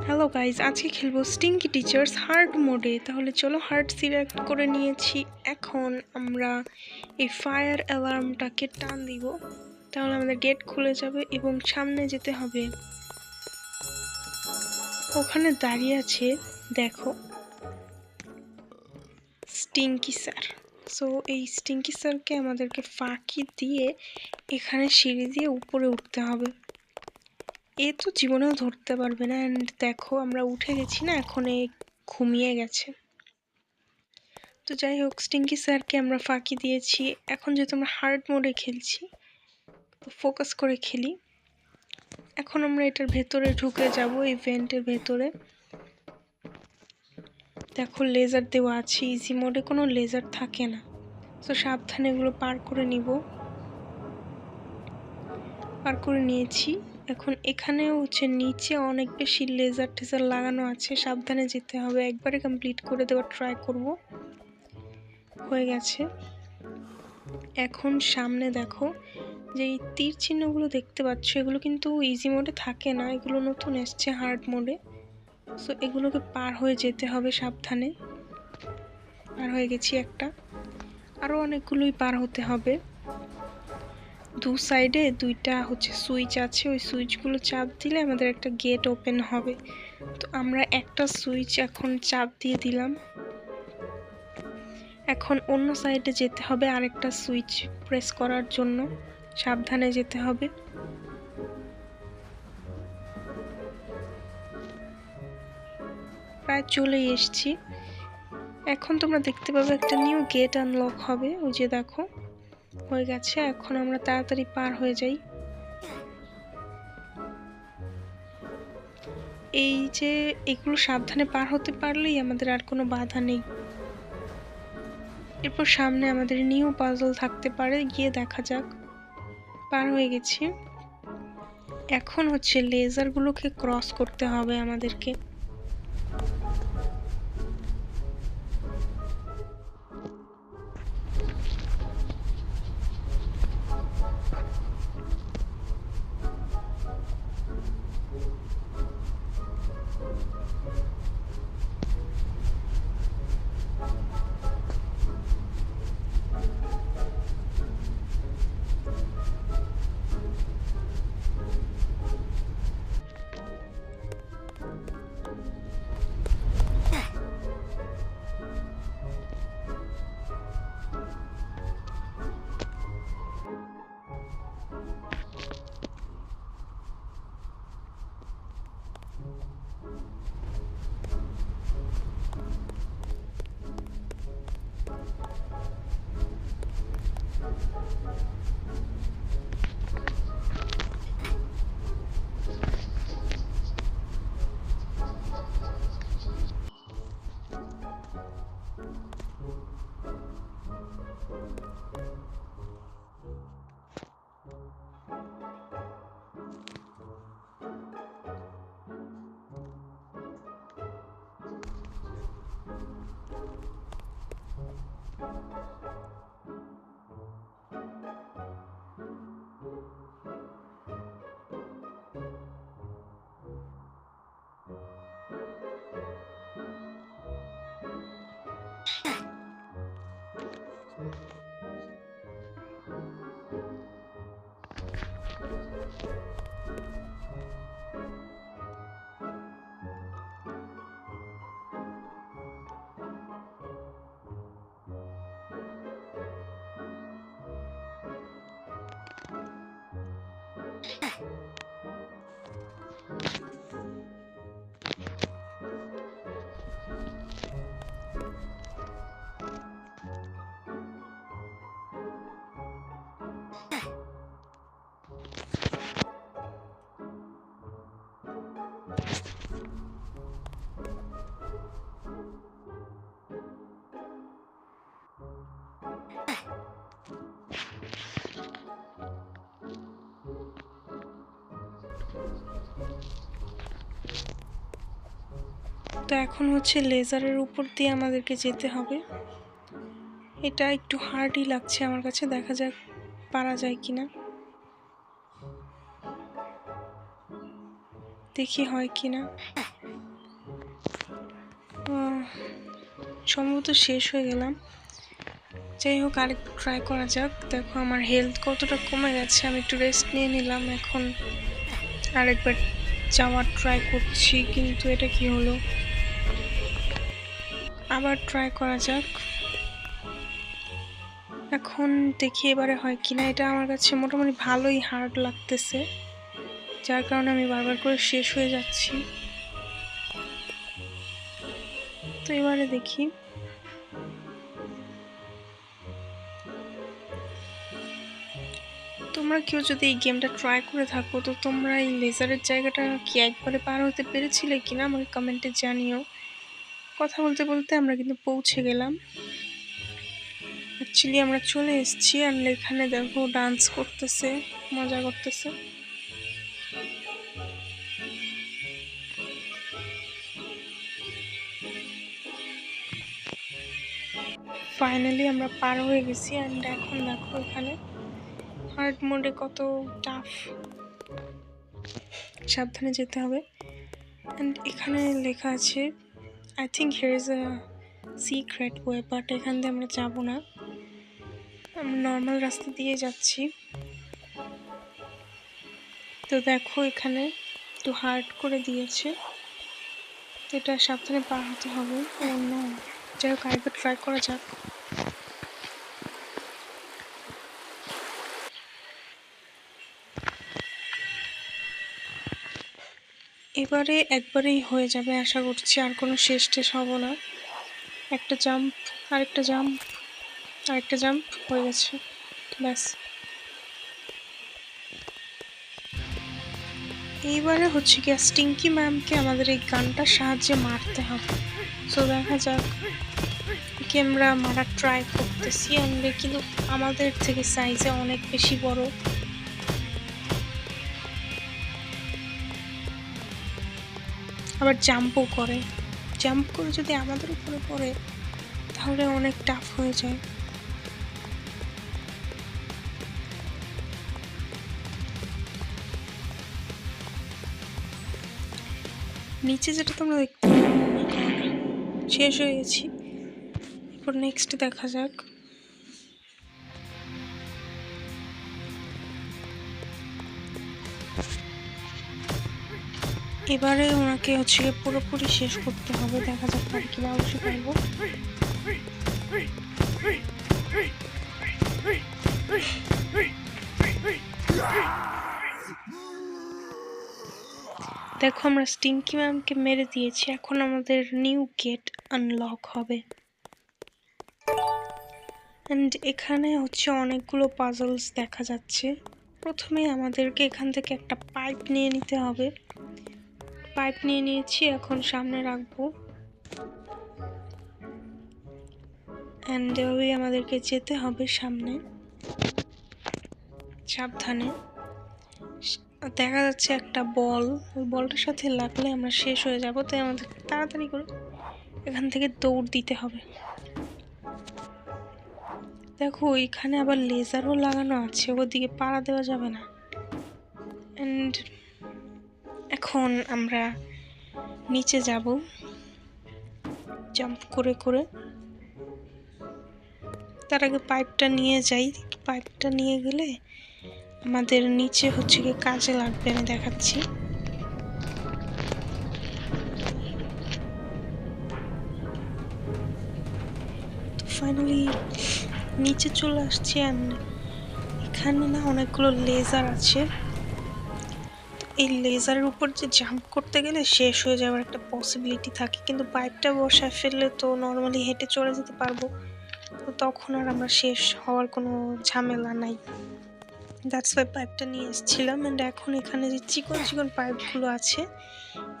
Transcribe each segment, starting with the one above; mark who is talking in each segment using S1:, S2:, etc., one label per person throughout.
S1: Hello guys, আজকে খেলবো stinky teachers hard মোডে। তাহলে চলো হার্ড সিলেক্ট করে নিয়েছি। এখন আমরা এই ফায়ার অ্যালার্মটাকে টান দিব, তাহলে আমাদের গেট খুলে যাবে এবং সামনে যেতে হবে। ওখানে দাঁড়িয়ে আছে, দেখো, স্টিঙ্কি স্যার। সো এই স্টিঙ্কি স্যারকে আমাদেরকে ফাঁকি দিয়ে এখানে সিঁড়ি দিয়ে উপরে উঠতে হবে। এ তো জীবনেও ধরতে পারবে না। অ্যান্ড দেখো, আমরা উঠে গেছি না, এখন এ ঘুমিয়ে গেছে। তো যাই হোক, স্টিঙ্কি স্যারকে আমরা ফাঁকি দিয়েছি। এখন যেহেতু আমরা হার্ড মোডে খেলছি, তো ফোকাস করে খেলি। এখন আমরা এটার ভেতরে ঢুকে যাব, এই ভেন্টের ভেতরে। দেখো, লেজার দেওয়া আছে। ইজি মোডে কোনো লেজার থাকে না, তো সাবধানে এগুলো পার করে নিব। পার করে নিয়েছি। এখন এখানেও হচ্ছে নিচে অনেক বেশি লেজার টেজার লাগানো আছে, সাবধানে যেতে হবে। একবারে কমপ্লিট করে দেওয়ার ট্রাই করব। হয়ে গেছে। এখন সামনে দেখো, যে এই তীর চিহ্নগুলো দেখতে পাচ্ছ, এগুলো কিন্তু ইজি মোডে থাকে না, এগুলো নতুন এসছে হার্ড মোডে। সো এগুলোকে পার হয়ে যেতে হবে সাবধানে। পার হয়ে গেছি একটা, আরও অনেকগুলোই পার হতে হবে। দু সাইডে দুইটা হচ্ছে সুইচ আছে, ওই সুইচগুলো চাপ দিলে আমাদের একটা গেট ওপেন হবে। তো আমরা একটা সুইচ এখন চাপ দিয়ে দিলাম। এখন অন্য সাইডে যেতে হবে আরেকটা সুইচ প্রেস করার জন্য, সাবধানে যেতে হবে। প্রায় চলেই এসছি। এখন তোমরা দেখতে পাবে একটা নিউ গেট আনলক হবে, ওই যে দেখো হয়ে গেছে। এখন আমরা তাড়াতাড়ি পার হয়ে যাই। এই যে এগুলো সাবধানে পার হতে পারলেই আমাদের আর কোনো বাধা নেই। এরপর সামনে আমাদের নিউ পাজল থাকতে পারে, গিয়ে দেখা যাক। পার হয়ে গেছি। এখন হচ্ছে লেজারগুলোকে ক্রস করতে হবে আমাদেরকে। তো এখন হচ্ছে লেজারের উপর দিয়ে আমাদেরকে যেতে হবে। এটা একটু হার্ডই লাগছে আমার কাছে, দেখা যাক পারা যায় কিনা, দেখি হয় কিনা। সম্ভবত শেষ হয়ে গেলাম। যাই হোক, আরেকটু ট্রাই করা যাক। দেখো আমার হেলথ কতটা কমে গেছে, আমি একটু রেস্ট নিয়ে নিলাম। এখন আরেকবার যাওয়ার ট্রাই করছি, কিন্তু এটা কি হলো? আবার ট্রাই করা যাক। এখন দেখি এবারে হয় কিনা। এটা আমার কাছে মোটামুটি ভালোই হার্ড লাগতেছে, যার কারণে আমি বারবার করে শেষ হয়ে যাচ্ছি। তো এবারে দেখি। তোমরা কেউ যদি এই গেমটা ট্রাই করে থাকো, তো তোমরা এই লেজারের জায়গাটা কি একবারে পার হতে পেরেছিলে কিনা আমাকে কমেন্টে জানিও। কথা বলতে বলতে আমরা কিন্তু পৌঁছে গেলাম। অ্যাকচুয়ালি আমরা চলে এসেছি। আর এখানে দেখো ডান্স করতেছে, মজা করতেছে। ফাইনালি আমরা পার হয়ে গেছি। অ্যান্ড এখন দেখো এখানে হার্ড মোডে কত টাফ, সাবধানে যেতে হবে। অ্যান্ড এখানে লেখা আছে I think here is a secret way, but এখান দিয়ে আমরা যাবো না, আমরা নর্মাল রাস্তা দিয়ে যাচ্ছি। তো দেখো এখানে একটু হার্ড করে দিয়েছে, এটা সাবধানে পার হতে হবে। অন্য যাই হোক, আরেকবার ট্রাই করা যাক। এবারে একবারেই হয়ে যাবে আশা করছি, আর কোনো শেষ টেস হবো না। একটা জাম্প, আরেকটা জাম্প, আরেকটা জাম্প, হয়ে গেছে, ব্যাস। এইবারে হচ্ছে কি স্টিঙ্কি ম্যামকে আমাদের এই গানটার সাহায্যে মারতে হবে। সো দেখা যাক, কি আমরা মারার ট্রাই করতেছি। আমরা কিন্তু আমাদের থেকে সাইজে অনেক বেশি বড়। আবার জাম্পও করে, জাম্প করে যদি আমাদের উপরে পড়ে তাহলে অনেক টাফ হয়ে যায়। নিচে যেটা তোমরা দেখতে শেষ হয়ে গেছি। এরপর নেক্সট দেখা যাক। এবারে ওনাকে হচ্ছে পুরোপুরি শেষ করতে হবে, দেখা যাক পারি কিনা, অবশ্যই পারবো। দেখো আমরা স্টিঙ্কি ম্যামকে মেরে দিয়েছি, এখন আমাদের নিউ গেট আনলক হবে। অ্যান্ড এখানে হচ্ছে অনেকগুলো পাজলস দেখা যাচ্ছে। প্রথমে আমাদেরকে এখান থেকে একটা পাইপ নিয়ে নিতে হবে। পাইপ নিয়ে নিয়েছি, এখন সামনে রাখবো। অ্যান্ড এভাবেই আমাদেরকে যেতে হবে সামনে, সাবধানে। দেখা যাচ্ছে একটা বল, ওই বলটার সাথে লাগলে আমরা শেষ হয়ে যাব, তাই আমাদের তাড়াতাড়ি করে এখান থেকে দৌড় দিতে হবে। দেখো এখানে আবার লেজারও লাগানো আছে, ওদিকে পাড়া দেওয়া যাবে না। অ্যান্ড এখন আমরা নিচে যাব জাম্প করে করে। তার আগে পাইপটা নিয়ে যাই, পাইপটা নিয়ে গেলে আমাদের নিচে হচ্ছে কি কাজে লাগবে, আমি দেখাচ্ছি। তো ফাইনালি নিচে চলে আসছি। এখানে না অনেকগুলো লেজার আছে, এই লেজারের উপর যে জাম্প করতে গেলে শেষ হয়ে যাওয়ার একটা পসিবিলিটি থাকে, কিন্তু পাইপটা বসায় ফেললে তো নর্মালি হেঁটে চলে যেতে পারবো, তো তখন আর আমরা শেষ হওয়ার কোনো ঝামেলা নাই। দ্যাটস ওয়াই পাইপটা নিয়ে এসেছিলাম। অ্যান্ড এখন এখানে যে চিকন চিকন পাইপগুলো আছে,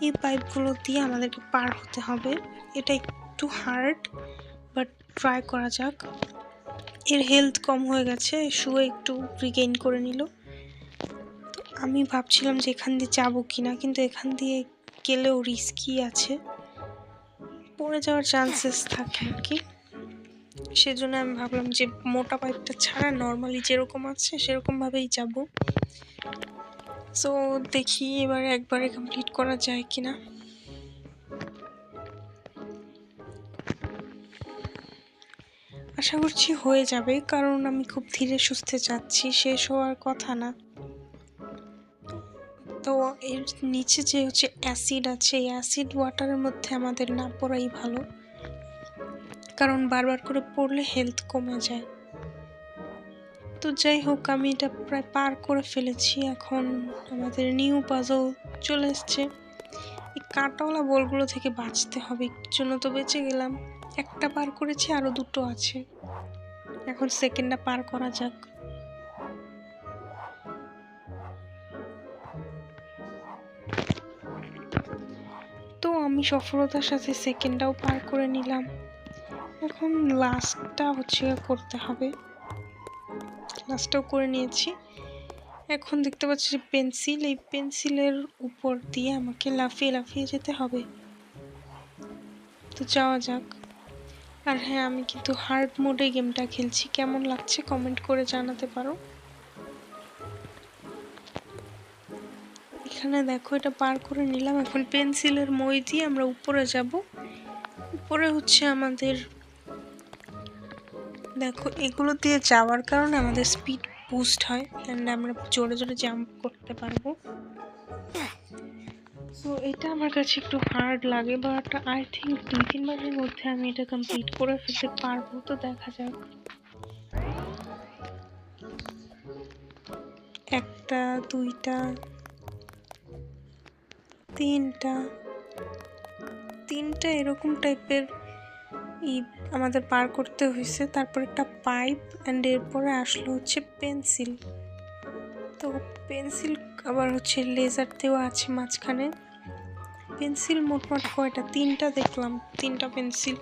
S1: এই পাইপগুলো দিয়ে আমাদেরকে পার হতে হবে। এটা একটু হার্ড, বাট ট্রাই করা যাক। এর হেলথ কম হয়ে গেছে, শুয়ে একটু রিগেইন করে নিল। তো আমি ভাবছিলাম যে এখান দিয়ে যাবো কিনা, কিন্তু এখান দিয়ে গেলেও রিস্কি আছে, পড়ে যাওয়ার চান্সেস থাকে আর কি। সেজন্য আমি ভাবলাম যে মোটা পাইপটা ছাড়া নর্মালি যেরকম আছে সেরকমভাবেই যাব। সো দেখি এবারে একবারে কমপ্লিট করা যায় কিনা। আশা করছি হয়ে যাবে, কারণ আমি খুব ধীরে সুস্থে যাচ্ছি, শেষ হওয়ার কথা না। তো এর নিচে যে হচ্ছে অ্যাসিড আছে, এই অ্যাসিড ওয়াটারের মধ্যে আমাদের না পড়াই ভালো, কারণ বারবার করে পড়লে হেলথ কমে যায়। তো যাই হোক, আমি এটা প্রায় পার করে ফেলেছি। এখন আমাদের নিউ পাজল চলে এসছে। এই কাঁটাওয়ালা বলগুলো থেকে বাঁচতে হবে, একটুর জন্য তো বেঁচে গেলাম। একটা পার করেছি, আরো দুটো আছে। এখন সেকেন্ডটা পার করা যাক। তো আমি সফলতার সাথে সেকেন্ডটাও পার করে নিলাম। এখন লাস্টটা হচ্ছে করতে হবে, লাস্টটাও করে নিয়েছি। এখন দেখতে পাচ্ছি যে পেন্সিল, এই পেন্সিলের উপর দিয়ে আমাকে লাফিয়ে লাফিয়ে যেতে হবে। তো যাওয়া যাক। আর হ্যাঁ, আমি কিন্তু হার্ড মোডে গেমটা খেলছি, কেমন লাগছে কমেন্ট করে জানাতে পারো। এখানে দেখো, এটা পার করে নিলাম। এখন পেন্সিলের মই দিয়ে আমরা উপরে যাব। উপরে হচ্ছে আমাদের, দেখো এগুলো দিয়ে যাওয়ার কারণে আমাদের স্পিড বুস্ট হয় অ্যান্ড আমরা জোরে জোরে জাম্প করতে পারবো। সো এটা আমার কাছে একটু হার্ড লাগে, বাট আই থিঙ্ক 2-3 মাসের মধ্যে আমি এটা কমপ্লিট করে ফেলতে পারবো। তো দেখা যাক। একটা, দুইটা, তিনটা এরকম টাইপের আমাদের পার করতে হয়েছে। তারপর একটা পাইপ অ্যান্ড এরপরে আসলো হচ্ছে পেন্সিল। তো পেন্সিল আবার হচ্ছে লেজার দেওয়া আছে মাঝখানে। পেন্সিল মোটমাট কয়টা? 3টা দেখলাম, 3টা পেন্সিল।